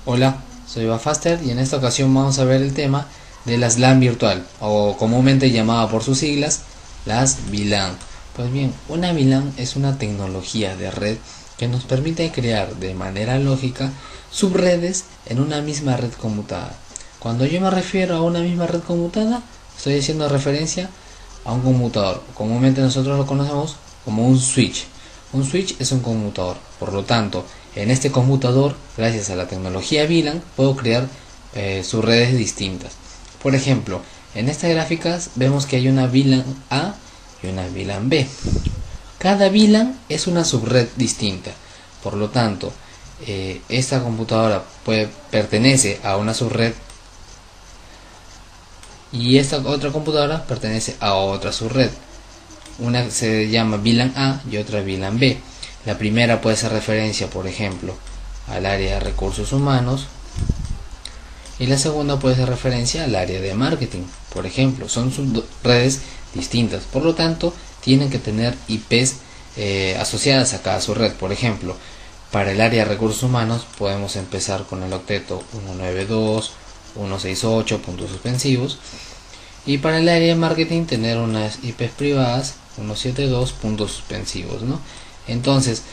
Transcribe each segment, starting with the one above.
Hola, soy Bafaster y en esta ocasión vamos a ver el tema de las LAN virtual, o comúnmente llamada por sus siglas, las VLAN. Pues bien, una VLAN es una tecnología de red que nos permite crear de manera lógica subredes en una misma red conmutada. Cuando yo me refiero a una misma red conmutada, estoy haciendo referencia a un conmutador. Comúnmente nosotros lo conocemos como un switch. Un switch es un conmutador, por lo tanto, en este conmutador, gracias a la tecnología VLAN, puedo crear subredes distintas. Por ejemplo, en estas gráficas vemos que hay una VLAN A y una VLAN B. Cada VLAN es una subred distinta, por lo tanto, esta computadora pertenece a una subred y esta otra computadora pertenece a otra subred. Una se llama VLAN A y otra VLAN B. La primera puede ser referencia, por ejemplo, al área de recursos humanos y la segunda puede ser referencia al área de marketing. Por ejemplo, son subredes distintas, por lo tanto tienen que tener IPs asociadas a cada subred. Por ejemplo, para el área de recursos humanos podemos empezar con el octeto 192.168 puntos suspensivos, y para el área de marketing tener unas IPs privadas 172 puntos suspensivos, ¿no? Entonces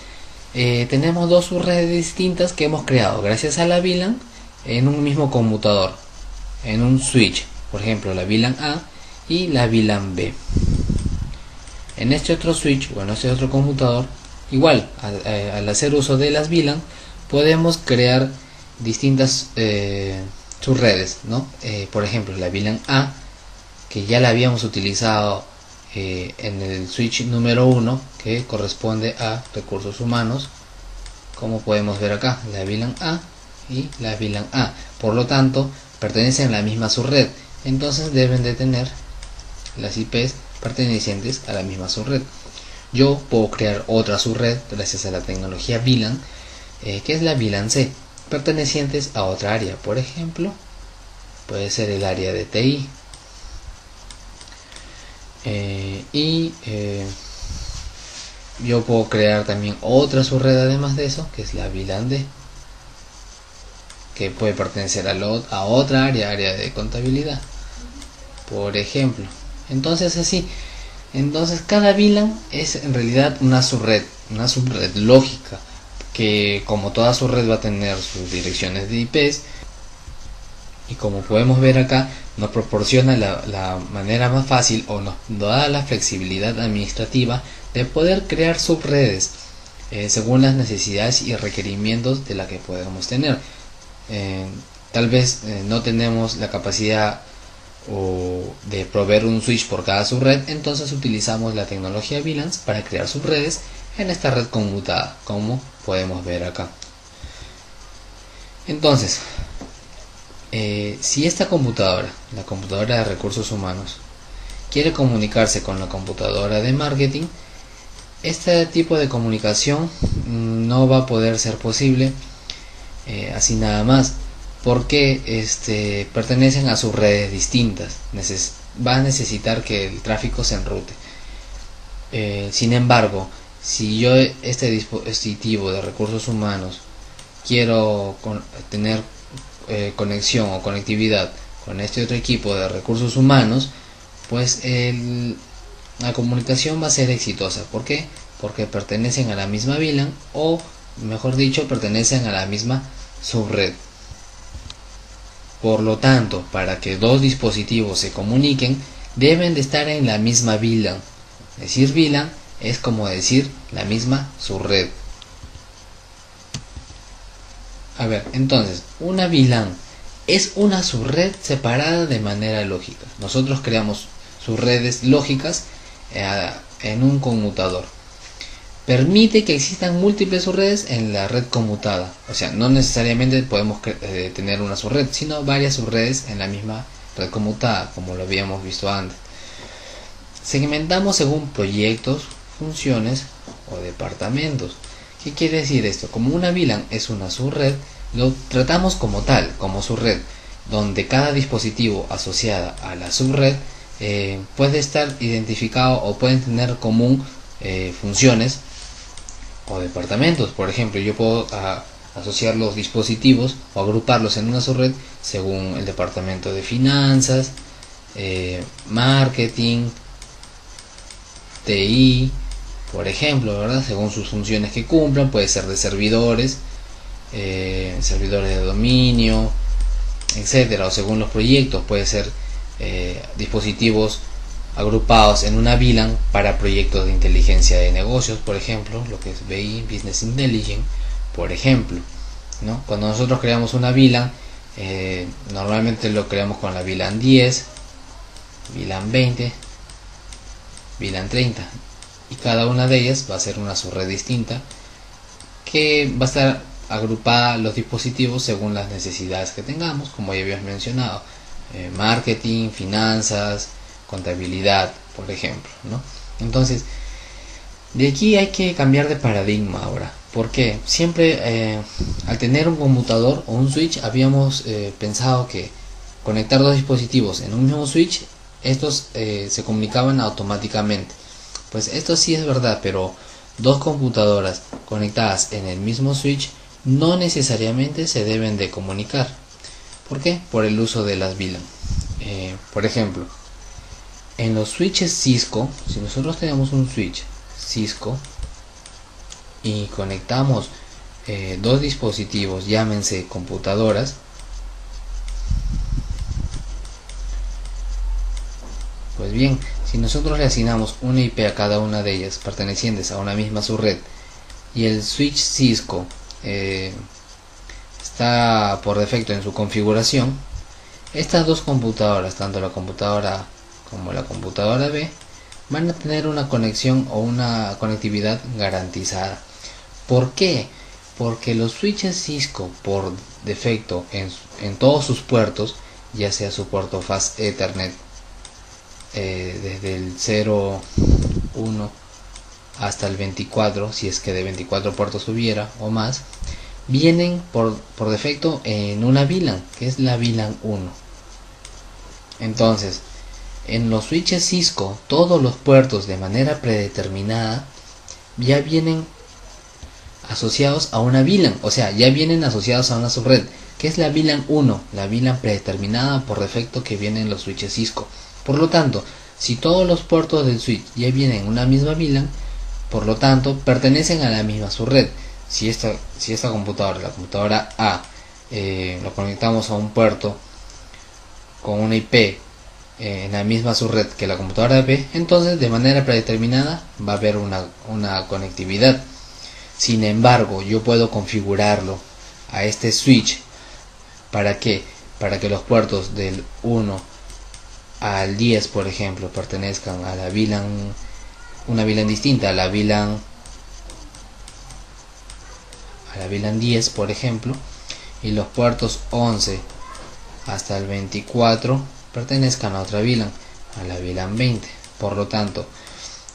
tenemos dos subredes distintas que hemos creado gracias a la VLAN en un mismo conmutador, en un switch. Por ejemplo, la VLAN A y la VLAN B. En este otro switch o en este otro conmutador, igual al hacer uso de las VLAN podemos crear distintas subredes, ¿no? Por ejemplo, la VLAN A, que ya la habíamos utilizado en el switch número 1, que corresponde a recursos humanos, como podemos ver acá, la VLAN A y la VLAN A, por lo tanto pertenecen a la misma subred, entonces deben de tener las IPs pertenecientes a la misma subred. Yo puedo crear otra subred gracias a la tecnología VLAN, que es la VLAN C, pertenecientes a otra área. Por ejemplo, puede ser el área de TI. Yo puedo crear también otra subred además de eso, que es la VLAN D, que puede pertenecer a otra área de contabilidad, por ejemplo. Entonces cada VLAN es en realidad una subred lógica, que como toda subred va a tener sus direcciones de IPs, y como podemos ver acá, nos proporciona la manera más fácil, o nos da la flexibilidad administrativa de poder crear subredes según las necesidades y requerimientos de la que podemos tener. Tal vez no tenemos la capacidad de proveer un switch por cada subred, entonces utilizamos la tecnología VLAN para crear subredes en esta red conmutada, como podemos ver acá. Entonces, si esta computadora, la computadora de recursos humanos, quiere comunicarse con la computadora de marketing, este tipo de comunicación no va a poder ser posible así nada más, porque pertenecen a subredes distintas. Va a necesitar que el tráfico se enrute. Sin embargo, si yo este dispositivo de recursos humanos quiero tener conexión o conectividad con este otro equipo de recursos humanos, pues la comunicación va a ser exitosa. ¿Por qué? Porque pertenecen a la misma VLAN, o mejor dicho, pertenecen a la misma subred. Por lo tanto, para que dos dispositivos se comuniquen, deben de estar en la misma VLAN. Decir VLAN es como decir la misma subred. A ver, entonces, una VLAN es una subred separada de manera lógica. Nosotros creamos subredes lógicas en un conmutador. Permite que existan múltiples subredes en la red conmutada. O sea, no necesariamente podemos tener una subred, sino varias subredes en la misma red conmutada, como lo habíamos visto antes. Segmentamos según proyectos, funciones o departamentos. ¿Qué quiere decir esto? Como una VLAN es una subred, lo tratamos como tal, como subred, donde cada dispositivo asociado a la subred puede estar identificado o pueden tener común funciones o departamentos. Por ejemplo, yo puedo asociar los dispositivos o agruparlos en una subred según el departamento de finanzas, marketing, TI, por ejemplo, ¿verdad? Según sus funciones que cumplan, puede ser de servidores, servidores de dominio, etcétera, o según los proyectos, puede ser dispositivos agrupados en una VLAN para proyectos de inteligencia de negocios, por ejemplo, lo que es BI, Business Intelligence, por ejemplo, ¿no? Cuando nosotros creamos una VLAN, normalmente lo creamos con la VLAN 10, VLAN 20, VLAN 30, y cada una de ellas va a ser una subred distinta que va a estar agrupada los dispositivos según las necesidades que tengamos, como ya habíamos mencionado, marketing, finanzas, contabilidad, por ejemplo, ¿no? Entonces, de aquí hay que cambiar de paradigma ahora, porque siempre al tener un computador o un switch habíamos pensado que conectar dos dispositivos en un mismo switch, estos se comunicaban automáticamente. Pues esto sí es verdad, pero dos computadoras conectadas en el mismo switch no necesariamente se deben de comunicar. ¿Por qué? Por el uso de las VLAN. Por ejemplo, en los switches Cisco, si nosotros tenemos un switch Cisco y conectamos dos dispositivos, llámense computadoras, pues bien, si nosotros le asignamos una IP a cada una de ellas pertenecientes a una misma subred y el switch Cisco está por defecto en su configuración, estas dos computadoras, tanto la computadora A como la computadora B, van a tener una conexión o una conectividad garantizada. ¿Por qué? Porque los switches Cisco por defecto en todos sus puertos, ya sea su puerto Fast Ethernet desde el 0, 1 hasta el 24, si es que de 24 puertos hubiera o más, vienen por defecto en una VLAN, que es la VLAN 1. Entonces, en los switches Cisco, todos los puertos de manera predeterminada ya vienen asociados a una VLAN, o sea, ya vienen asociados a una subred, que es la VLAN 1, la VLAN predeterminada por defecto que viene en los switches Cisco. Por lo tanto, si todos los puertos del switch ya vienen en una misma VLAN, por lo tanto, pertenecen a la misma subred. Si esta computadora, la computadora A, lo conectamos a un puerto con una IP en la misma subred que la computadora B, entonces de manera predeterminada va a haber una conectividad. Sin embargo, yo puedo configurarlo a este switch para que los puertos del 1 al 10, por ejemplo, pertenezcan a la VLAN, una VLAN distinta a la VLAN 10, por ejemplo, y los puertos 11 hasta el 24 pertenezcan a otra VLAN, a la VLAN 20. Por lo tanto,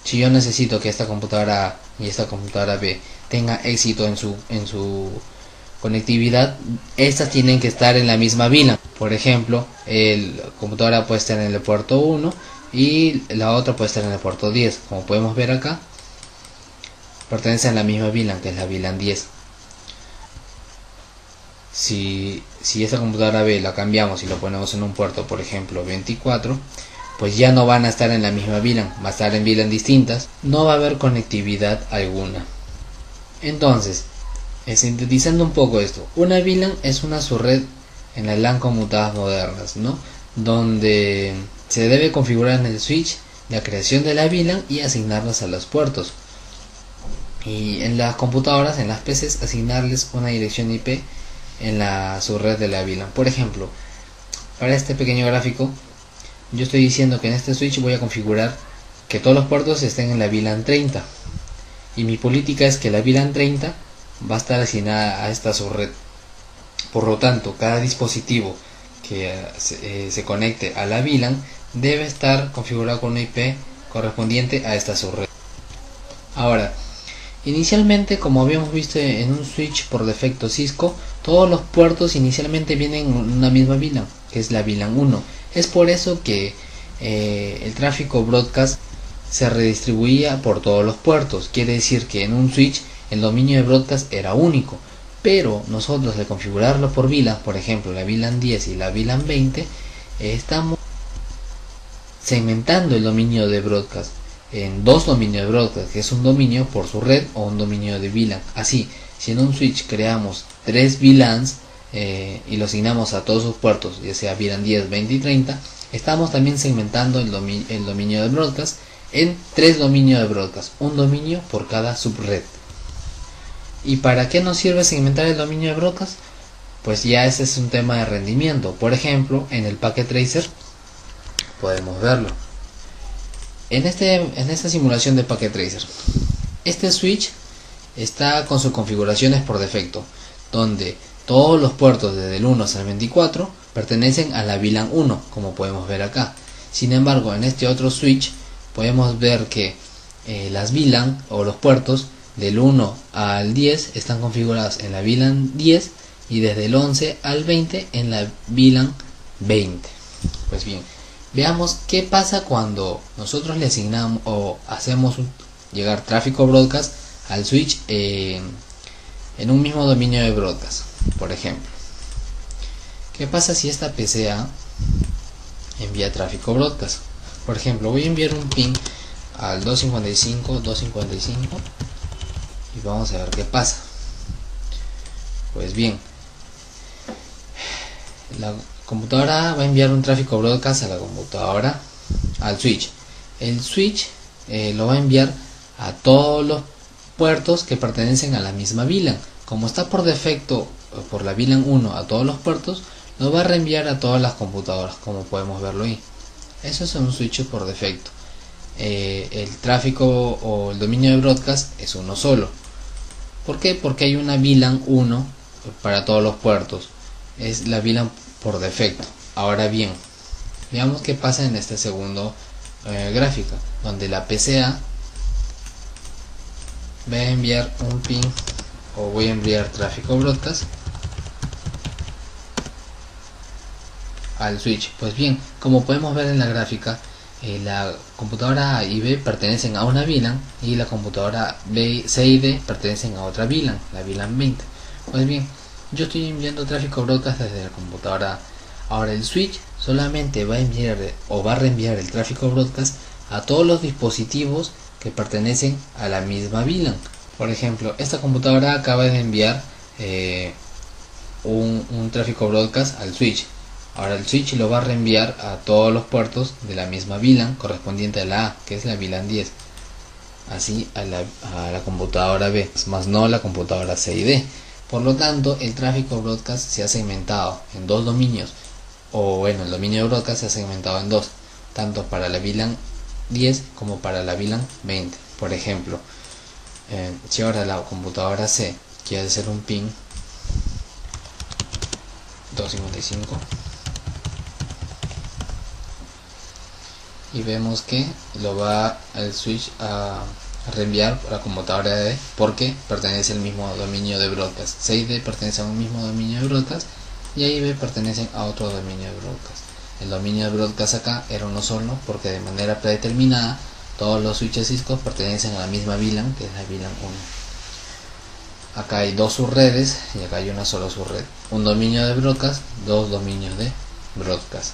si yo necesito que esta computadora A y esta computadora B tenga éxito en su conectividad, estas tienen que estar en la misma VLAN. Por ejemplo, la computadora puede estar en el puerto 1 y la otra puede estar en el puerto 10. Como podemos ver acá, pertenecen a la misma VLAN, que es la VLAN 10. Si esta computadora B la cambiamos y la ponemos en un puerto, por ejemplo 24, pues ya no van a estar en la misma VLAN, va a estar en VLAN distintas, no va a haber conectividad alguna. Entonces, sintetizando un poco esto, una VLAN es una subred en las LAN conmutadas modernas, ¿no? Donde se debe configurar en el switch la creación de la VLAN y asignarlas a los puertos. Y en las computadoras, en las PCs, asignarles una dirección IP en la subred de la VLAN. Por ejemplo, para este pequeño gráfico, yo estoy diciendo que en este switch voy a configurar que todos los puertos estén en la VLAN 30. Y mi política es que la VLAN 30 va a estar asignada a esta subred. Por lo tanto, cada dispositivo que se conecte a la VLAN debe estar configurado con una IP correspondiente a esta subred. Ahora, inicialmente, como habíamos visto en un switch por defecto Cisco, todos los puertos inicialmente vienen en una misma VLAN, que es la VLAN 1. Es por eso que el tráfico broadcast se redistribuía por todos los puertos. Quiere decir que en un switch el dominio de broadcast era único. Pero nosotros al configurarlo por VLAN, por ejemplo la VLAN 10 y la VLAN 20, estamos segmentando el dominio de broadcast en dos dominios de broadcast, que es un dominio por su red o un dominio de VLAN. Así, si en un switch creamos 3 VLANs y lo asignamos a todos sus puertos, ya sea VLAN 10, 20 y 30, estamos también segmentando el dominio de broadcast en 3 dominios de broadcast, un dominio por cada subred. ¿Y para qué nos sirve segmentar el dominio de broadcast? Pues ya ese es un tema de rendimiento. Por ejemplo, en el Packet Tracer podemos verlo. En esta simulación de Packet Tracer, este switch está con sus configuraciones por defecto, donde todos los puertos desde el 1 hasta el 24 pertenecen a la VLAN 1, como podemos ver acá. Sin embargo, en este otro switch podemos ver que las VLAN o los puertos del 1 al 10 están configurados en la VLAN 10 y desde el 11 al 20 en la VLAN 20. Pues bien, veamos qué pasa cuando nosotros le asignamos o hacemos llegar tráfico broadcast al switch en un mismo dominio de broadcast. Por ejemplo, ¿qué pasa si esta PCA envía tráfico broadcast? Por ejemplo, voy a enviar un ping al 255.255 y vamos a ver qué pasa. Pues bien, la computadora va a enviar un tráfico broadcast a la computadora, al switch. El switch lo va a enviar a todos los puertos que pertenecen a la misma VLAN. Como está por defecto por la VLAN 1 a todos los puertos, lo va a reenviar a todas las computadoras, como podemos verlo ahí. Eso es un switch por defecto. El tráfico o el dominio de broadcast es uno solo. ¿Por qué? Porque hay una VLAN 1 para todos los puertos. Es la VLAN por defecto. Ahora bien, veamos qué pasa en este segundo gráfica, donde la PCA va a enviar un ping o voy a enviar tráfico broadcast al switch. Pues bien, como podemos ver en la gráfica, la computadora A y B pertenecen a una VLAN y la computadora C y D pertenecen a otra VLAN, la VLAN 20. Pues bien, yo estoy enviando tráfico broadcast desde la computadora A. Ahora el switch solamente va a enviar o va a reenviar el tráfico broadcast a todos los dispositivos que pertenecen a la misma VLAN. Por ejemplo, esta computadora acaba de enviar un tráfico broadcast al switch. Ahora el switch lo va a reenviar a todos los puertos de la misma VLAN correspondiente a la A, que es la VLAN 10. Así a la computadora B, más no a la computadora C y D. Por lo tanto, el tráfico broadcast se ha segmentado en dos dominios, o bueno, el dominio de broadcast se ha segmentado en dos, tanto para la VLAN 10 como para la VLAN 20. Por ejemplo, si ahora la computadora C quiere hacer un ping 255 y vemos que lo va el switch a reenviar a la computadora D porque pertenece al mismo dominio de broadcast. C y D pertenecen a un mismo dominio de broadcast y A y B pertenecen a otro dominio de broadcast. El dominio de broadcast acá era uno solo porque de manera predeterminada todos los switches Cisco pertenecen a la misma VLAN, que es la VLAN 1. Acá hay dos subredes y acá hay una sola subred. Un dominio de broadcast, dos dominios de broadcast.